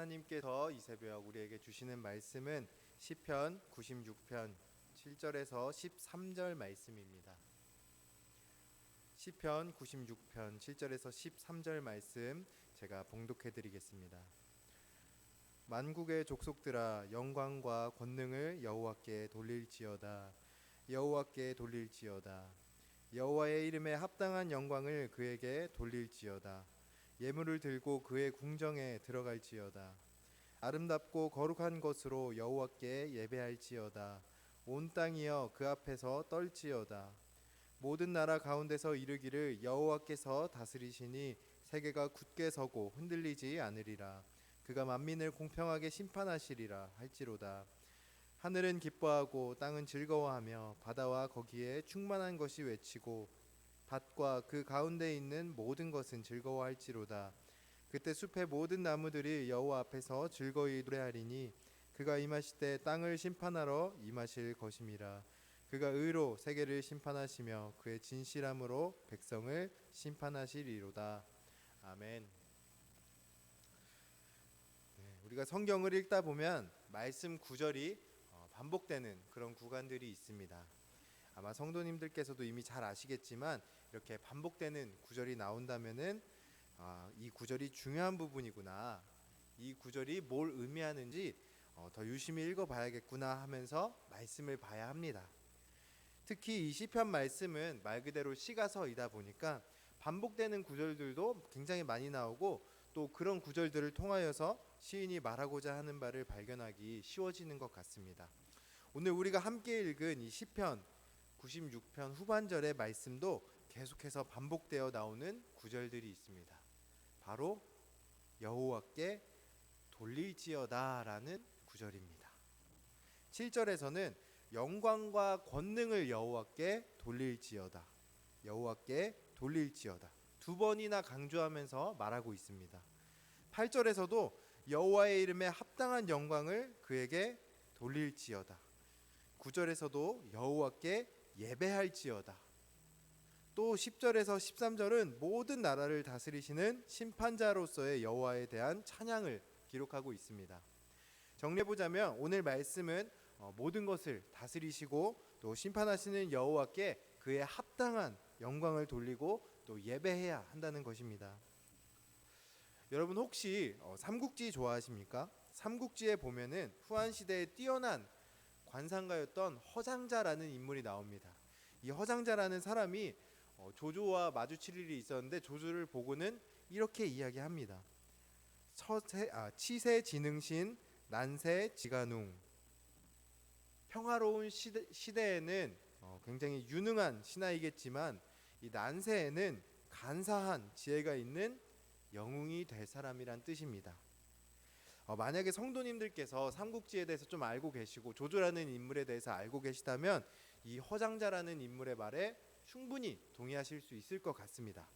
하나님께서 이 새벽 우리에게 주시는 말씀은 시편 96편 7절에서 13절 말씀입니다. 시편 96편 7절에서 13절 말씀 제가 봉독해 드리겠습니다. 만국의 족속들아, 영광과 권능을 여호와께 돌릴지어다. 여호와께 돌릴지어다. 여호와의 이름에 합당한 영광을 그에게 돌릴지어다. 예물을 들고 그의 궁정에 들어갈지어다. 아름답고 거룩한 것으로 여호와께 예배할지어다. 온 땅이여 그 앞에서 떨지어다. 모든 나라 가운데서 이르기를 여호와께서 다스리시니 세계가 굳게 서고 흔들리지 않으리라. 그가 만민을 공평하게 심판하시리라 할지로다. 하늘은 기뻐하고 땅은 즐거워하며 바다와 거기에 충만한 것이 외치고 밭과 그 가운데 있는 모든 것은 즐거워할지로다. 그때 숲의 모든 나무들이 여호와 앞에서 즐거이 노래하리니 그가 임하실 때 땅을 심판하러 임하실 것임이라. 그가 의로 세계를 심판하시며 그의 진실함으로 백성을 심판하시리로다. 아멘. 우리가 성경을 읽다 보면 말씀 구절이 반복되는 그런 구간들이 있습니다. 아마 성도님들께서도 이미 잘 아시겠지만 이렇게 반복되는 구절이 나온다면은 이 구절이 중요한 부분이구나, 이 구절이 뭘 의미하는지 더 유심히 읽어봐야겠구나 하면서 말씀을 봐야 합니다. 특히 이 시편 말씀은 말 그대로 시가서이다 보니까 반복되는 구절들도 굉장히 많이 나오고 또 그런 구절들을 통하여서 시인이 말하고자 하는 바를 발견하기 쉬워지는 것 같습니다. 오늘 우리가 함께 읽은 이 시편 96편 후반절의 말씀도 계속해서 반복되어 나오는 구절들이 있습니다. 바로 여호와께 돌릴지어다 라는 구절입니다. 7절에서는 영광과 권능을 여호와께 돌릴지어다, 여호와께 돌릴지어다 두 번이나 강조하면서 말하고 있습니다. 8절에서도 여호와의 이름에 합당한 영광을 그에게 돌릴지어다. 9절에서도 여호와께 예배할지어다. 또 10절에서 13절은 모든 나라를 다스리시는 심판자로서의 여호와에 대한 찬양을 기록하고 있습니다. 정리해보자면 오늘 말씀은 모든 것을 다스리시고 또 심판하시는 여호와께 그의 합당한 영광을 돌리고 또 예배해야 한다는 것입니다. 여러분 혹시 삼국지 좋아하십니까? 삼국지에 보면은 후한시대에 뛰어난 관상가였던 허장자라는 인물이 나옵니다. 이 허장자라는 사람이 조조와 마주칠 일이 있었는데 조조를 보고는 이렇게 이야기합니다. 치세지능신 난세지간웅. 평화로운 시대에는 굉장히 유능한 신하이겠지만 이 난세에는 간사한 지혜가 있는 영웅이 될 사람이란 뜻입니다. 만약에 성도님들께서 삼국지에 대해서 좀 알고 계시고 조조라는 인물에 대해서 알고 계시다면 이 허장자라는 인물의 말에 충분히 동의하실 수 있을 것 같습니다.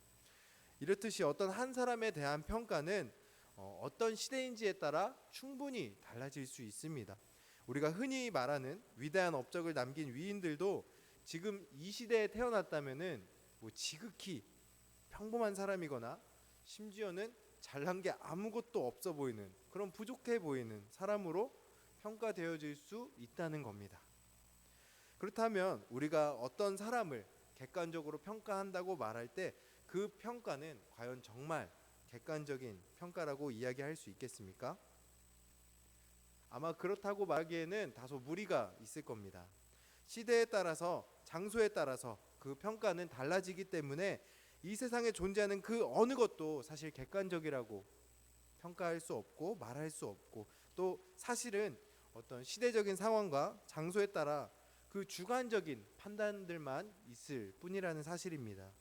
이렇듯이 어떤 한 사람에 대한 평가는 어떤 시대인지에 따라 충분히 달라질 수 있습니다. 우리가 흔히 말하는 위대한 업적을 남긴 위인들도 지금 이 시대에 태어났다면은 지극히 평범한 사람이거나 심지어는 잘난 게 아무것도 없어 보이는 그런 부족해 보이는 사람으로 평가되어질 수 있다는 겁니다. 그렇다면 우리가 어떤 사람을 객관적으로 평가한다고 말할 때 그 평가는 과연 정말 객관적인 평가라고 이야기할 수 있겠습니까? 아마 그렇다고 말하기에는 다소 무리가 있을 겁니다. 시대에 따라서 장소에 따라서 그 평가는 달라지기 때문에 이 세상에 존재하는 그 어느 것도 사실 객관적이라고 평가할 수 없고 말할 수 없고 또 사실은 어떤 시대적인 상황과 장소에 따라 그 주관적인 판단들만 있을 뿐이라는 사실입니다.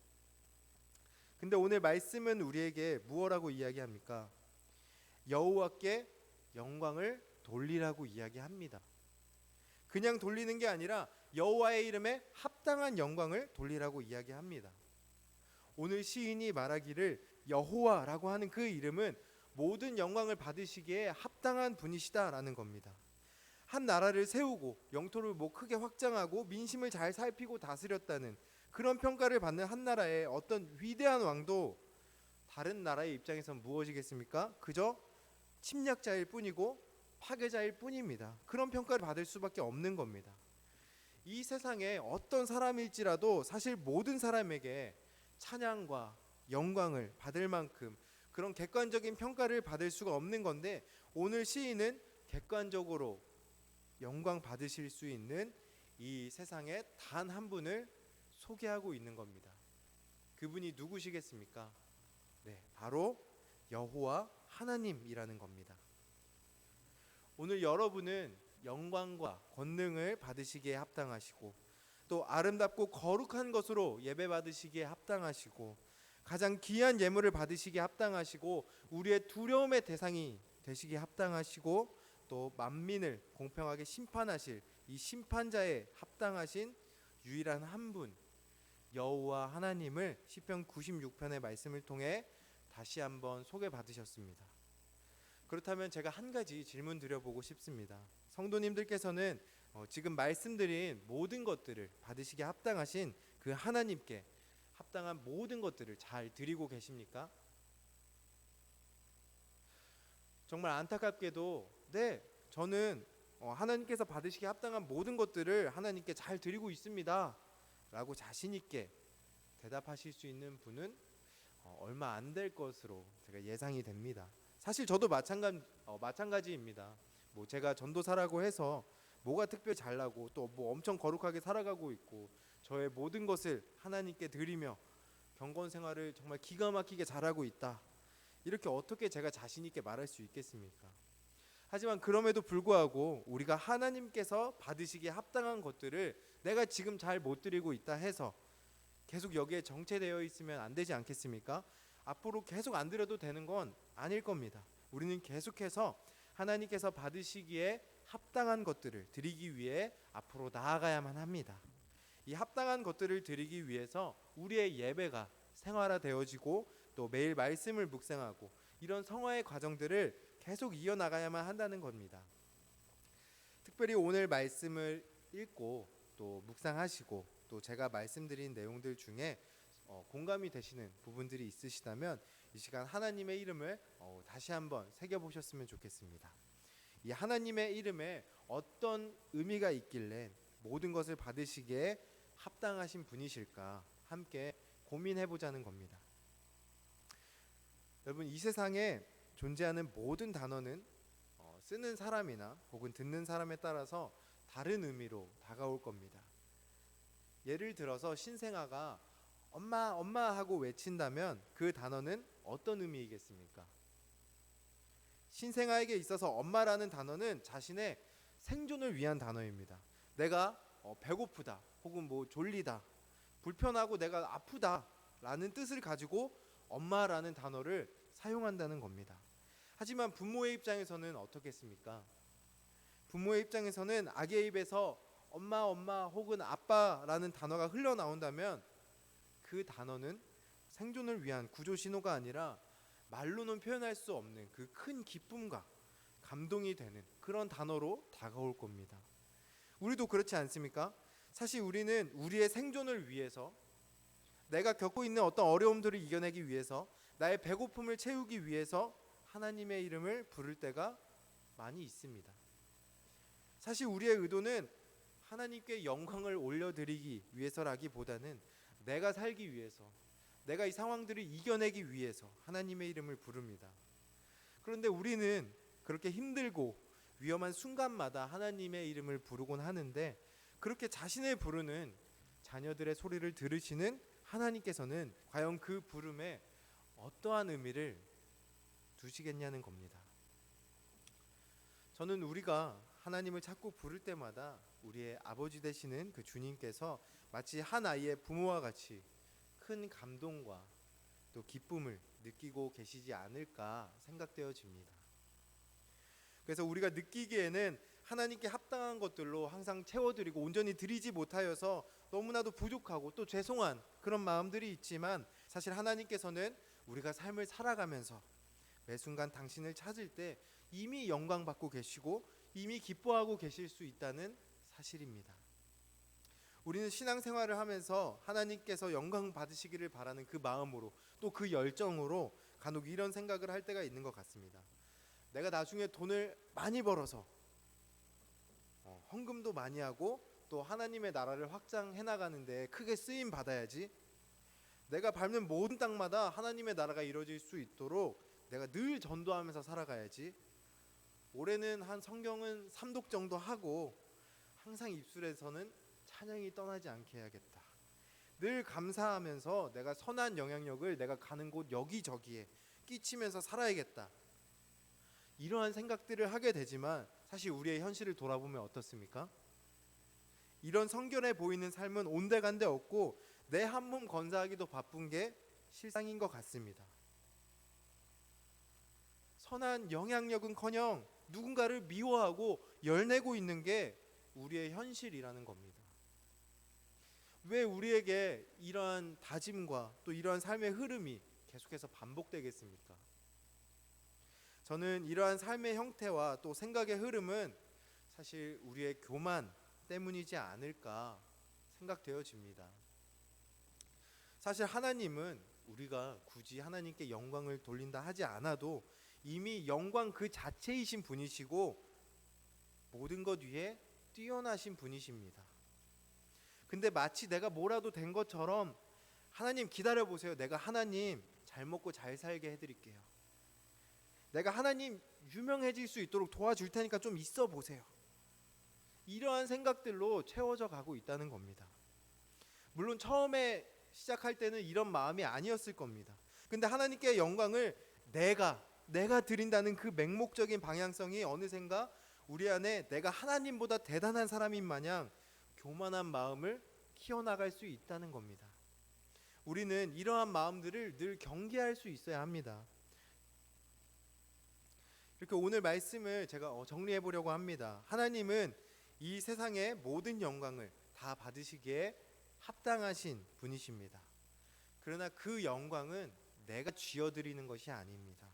근데 오늘 말씀은 우리에게 무엇라고 이야기합니까? 여호와께 영광을 돌리라고 이야기합니다. 그냥 돌리는 게 아니라 여호와의 이름에 합당한 영광을 돌리라고 이야기합니다. 오늘 시인이 말하기를 여호와라고 하는 그 이름은 모든 영광을 받으시기에 합당한 분이시다라는 겁니다. 한 나라를 세우고 영토를 크게 확장하고 민심을 잘 살피고 다스렸다는 그런 평가를 받는 한 나라의 어떤 위대한 왕도 다른 나라의 입장에선 무엇이겠습니까? 그저 침략자일 뿐이고 파괴자일 뿐입니다. 그런 평가를 받을 수밖에 없는 겁니다. 이 세상에 어떤 사람일지라도 사실 모든 사람에게 찬양과 영광을 받을 만큼 그런 객관적인 평가를 받을 수가 없는 건데, 오늘 시인은 객관적으로 영광 받으실 수 있는 이 세상에 단 한 분을 소개하고 있는 겁니다. 그분이 누구시겠습니까? 네, 바로 여호와 하나님이라는 겁니다. 오늘 여러분은 영광과 권능을 받으시기에 합당하시고, 또 아름답고 거룩한 것으로 예배 받으시기에 합당하시고, 가장 귀한 예물을 받으시기에 합당하시고, 우리의 두려움의 대상이 되시기에 합당하시고, 또 만민을 공평하게 심판하실 이 심판자에 합당하신 유일한 한 분, 여호와 하나님을 시편 96편의 말씀을 통해 다시 한번 소개받으셨습니다. 그렇다면 제가 한 가지 질문 드려보고 싶습니다. 성도님들께서는 지금 말씀드린 모든 것들을 받으시기에 합당하신 그 하나님께 합당한 모든 것들을 잘 드리고 계십니까? 정말 안타깝게도 네, 저는 하나님께서 받으시기에 합당한 모든 것들을 하나님께 잘 드리고 있습니다 라고 자신 있게 대답하실 수 있는 분은 얼마 안 될 것으로 제가 예상이 됩니다. 사실 저도 마찬가지입니다. 뭐 제가 전도사라고 해서 뭐가 특별히 잘나고 또 뭐 엄청 거룩하게 살아가고 있고 저의 모든 것을 하나님께 드리며 경건 생활을 정말 기가 막히게 잘하고 있다, 이렇게 어떻게 제가 자신 있게 말할 수 있겠습니까? 하지만 그럼에도 불구하고 우리가 하나님께서 받으시기에 합당한 것들을 내가 지금 잘 못 드리고 있다 해서 계속 여기에 정체되어 있으면 안 되지 않겠습니까? 앞으로 계속 안 드려도 되는 건 아닐 겁니다. 우리는 계속해서 하나님께서 받으시기에 합당한 것들을 드리기 위해 앞으로 나아가야만 합니다. 이 합당한 것들을 드리기 위해서 우리의 예배가 생활화되어지고 또 매일 말씀을 묵상하고 이런 성화의 과정들을 계속 이어나가야만 한다는 겁니다. 특별히 오늘 말씀을 읽고 또 묵상하시고 또 제가 말씀드린 내용들 중에 공감이 되시는 부분들이 있으시다면 이 시간 하나님의 이름을 다시 한번 새겨보셨으면 좋겠습니다. 이 하나님의 이름에 어떤 의미가 있길래 모든 것을 받으시기에 합당하신 분이실까 함께 고민해보자는 겁니다. 여러분, 이 세상에 존재하는 모든 단어는 쓰는 사람이나 혹은 듣는 사람에 따라서 다른 의미로 다가올 겁니다. 예를 들어서 신생아가 엄마 엄마 하고 외친다면 그 단어는 어떤 의미이겠습니까? 신생아에게 있어서 엄마라는 단어는 자신의 생존을 위한 단어입니다. 내가 배고프다 혹은 뭐 졸리다, 불편하고 내가 아프다 라는 뜻을 가지고 엄마라는 단어를 사용한다는 겁니다. 하지만 부모의 입장에서는 어떻겠습니까? 부모의 입장에서는 아기의 입에서 엄마 엄마 혹은 아빠라는 단어가 흘러나온다면 그 단어는 생존을 위한 구조 신호가 아니라 말로는 표현할 수 없는 그 큰 기쁨과 감동이 되는 그런 단어로 다가올 겁니다. 우리도 그렇지 않습니까? 사실 우리는 우리의 생존을 위해서, 내가 겪고 있는 어떤 어려움들을 이겨내기 위해서, 나의 배고픔을 채우기 위해서 하나님의 이름을 부를 때가 많이 있습니다. 사실 우리의 의도는 하나님께 영광을 올려드리기 위해서라기보다는 내가 살기 위해서, 내가 이 상황들을 이겨내기 위해서 하나님의 이름을 부릅니다. 그런데 우리는 그렇게 힘들고 위험한 순간마다 하나님의 이름을 부르곤 하는데, 그렇게 자신을 부르는 자녀들의 소리를 들으시는 하나님께서는 과연 그 부름에 어떠한 의미를 두시겠냐는 겁니다. 저는 우리가 하나님을 자꾸 부를 때마다 우리의 아버지 되시는 그 주님께서 마치 한 아이의 부모와 같이 큰 감동과 또 기쁨을 느끼고 계시지 않을까 생각되어집니다. 그래서 우리가 느끼기에는 하나님께 합당한 것들로 항상 채워드리고 온전히 드리지 못하여서 너무나도 부족하고 또 죄송한 그런 마음들이 있지만, 사실 하나님께서는 우리가 삶을 살아가면서 매 순간 당신을 찾을 때 이미 영광 받고 계시고 이미 기뻐하고 계실 수 있다는 사실입니다. 우리는 신앙생활을 하면서 하나님께서 영광 받으시기를 바라는 그 마음으로 또 그 열정으로 간혹 이런 생각을 할 때가 있는 것 같습니다. 내가 나중에 돈을 많이 벌어서 헌금도 많이 하고 또 하나님의 나라를 확장해 나가는데 크게 쓰임 받아야지. 내가 밟는 모든 땅마다 하나님의 나라가 이루어질 수 있도록 내가 늘 전도하면서 살아가야지. 올해는 한 성경은 3독 정도 하고 항상 입술에서는 찬양이 떠나지 않게 해야겠다. 늘 감사하면서 내가 선한 영향력을 내가 가는 곳 여기저기에 끼치면서 살아야겠다. 이러한 생각들을 하게 되지만 사실 우리의 현실을 돌아보면 어떻습니까? 이런 성결해 보이는 삶은 온데간데 없고 내 한 몸 건사하기도 바쁜 게 실상인 것 같습니다. 선한 영향력은커녕 누군가를 미워하고 열내고 있는 게 우리의 현실이라는 겁니다. 왜 우리에게 이러한 다짐과 또 이러한 삶의 흐름이 계속해서 반복되겠습니까? 저는 이러한 삶의 형태와 또 생각의 흐름은 사실 우리의 교만 때문이지 않을까 생각되어집니다. 사실 하나님은 우리가 굳이 하나님께 영광을 돌린다 하지 않아도 이미 영광 그 자체이신 분이시고 모든 것 위에 뛰어나신 분이십니다. 근데 마치 내가 뭐라도 된 것처럼 하나님 기다려보세요. 내가 하나님 잘 먹고 잘 살게 해드릴게요. 내가 하나님 유명해질 수 있도록 도와줄 테니까 좀 있어 보세요. 이러한 생각들로 채워져 가고 있다는 겁니다. 물론 처음에 시작할 때는 이런 마음이 아니었을 겁니다. 근데 하나님께 영광을 내가 드린다는 그 맹목적인 방향성이 어느샌가 우리 안에 내가 하나님보다 대단한 사람인 마냥 교만한 마음을 키워나갈 수 있다는 겁니다. 우리는 이러한 마음들을 늘 경계할 수 있어야 합니다. 이렇게 오늘 말씀을 제가 정리해 보려고 합니다. 하나님은 이 세상의 모든 영광을 다 받으시기에 합당하신 분이십니다. 그러나 그 영광은 내가 쥐어드리는 것이 아닙니다.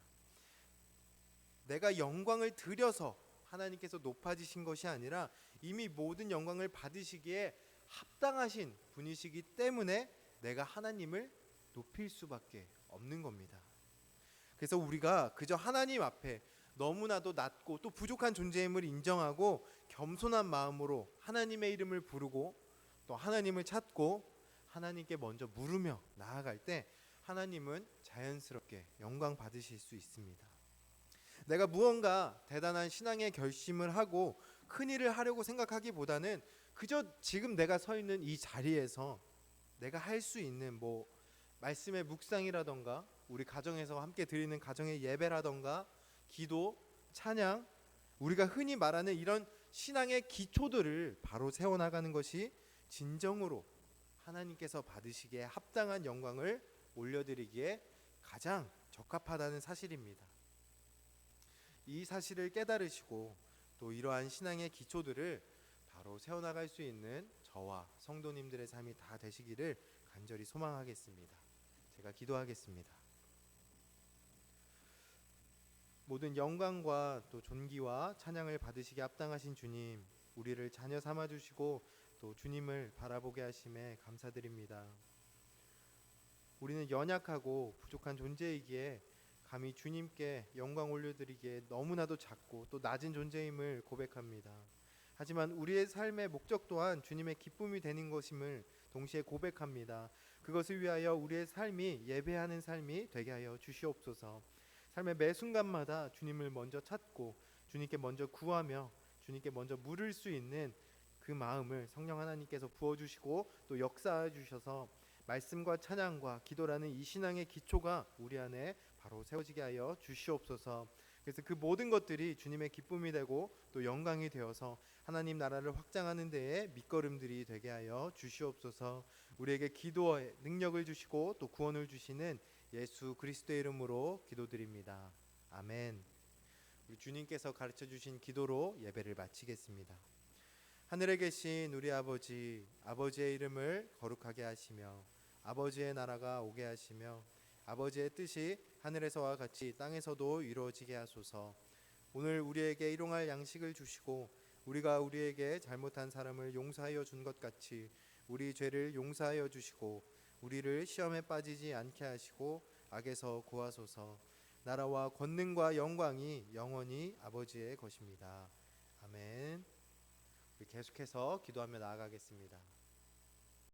내가 영광을 드려서 하나님께서 높아지신 것이 아니라 이미 모든 영광을 받으시기에 합당하신 분이시기 때문에 내가 하나님을 높일 수밖에 없는 겁니다. 그래서 우리가 그저 하나님 앞에 너무나도 낮고 또 부족한 존재임을 인정하고 겸손한 마음으로 하나님의 이름을 부르고 또 하나님을 찾고 하나님께 먼저 물으며 나아갈 때 하나님은 자연스럽게 영광 받으실 수 있습니다. 내가 무언가 대단한 신앙의 결심을 하고 큰 일을 하려고 생각하기보다는 그저 지금 내가 서 있는 이 자리에서 내가 할 수 있는 말씀의 묵상이라던가 우리 가정에서 함께 드리는 가정의 예배라던가 기도, 찬양, 우리가 흔히 말하는 이런 신앙의 기초들을 바로 세워나가는 것이 진정으로 하나님께서 받으시기에 합당한 영광을 올려드리기에 가장 적합하다는 사실입니다. 이 사실을 깨달으시고 또 이러한 신앙의 기초들을 바로 세워나갈 수 있는 저와 성도님들의 삶이 다 되시기를 간절히 소망하겠습니다. 제가 기도하겠습니다. 모든 영광과 또 존귀와 찬양을 받으시기에 합당하신 주님, 우리를 자녀 삼아주시고 또 주님을 바라보게 하심에 감사드립니다. 우리는 연약하고 부족한 존재이기에 감히 주님께 영광 올려드리기에 너무나도 작고 또 낮은 존재임을 고백합니다. 하지만 우리의 삶의 목적 또한 주님의 기쁨이 되는 것임을 동시에 고백합니다. 그것을 위하여 우리의 삶이 예배하는 삶이 되게 하여 주시옵소서. 삶의 매 순간마다 주님을 먼저 찾고 주님께 먼저 구하며 주님께 먼저 물을 수 있는 그 마음을 성령 하나님께서 부어주시고 또 역사해 주셔서 말씀과 찬양과 기도라는 이 신앙의 기초가 우리 안에 바로 세워지게 하여 주시옵소서. 그래서 그 모든 것들이 주님의 기쁨이 되고 또 영광이 되어서 하나님 나라를 확장하는 데에 밑거름들이 되게 하여 주시옵소서. 우리에게 기도의 능력을 주시고 또 구원을 주시는 예수 그리스도의 이름으로 기도드립니다. 아멘. 우리 주님께서 가르쳐 주신 기도로 예배를 마치겠습니다. 하늘에 계신 우리 아버지, 아버지의 이름을 거룩하게 하시며 아버지의 나라가 오게 하시며 아버지의 뜻이 하늘에서와 같이 땅에서도 이루어지게 하소서. 오늘 우리에게 일용할 양식을 주시고 우리가 우리에게 잘못한 사람을 용서하여 준 것 같이 우리 죄를 용서하여 주시고 우리를 시험에 빠지지 않게 하시고 악에서 구하소서. 나라와 권능과 영광이 영원히 아버지의 것입니다. 아멘. 우리 계속해서 기도하며 나아가겠습니다.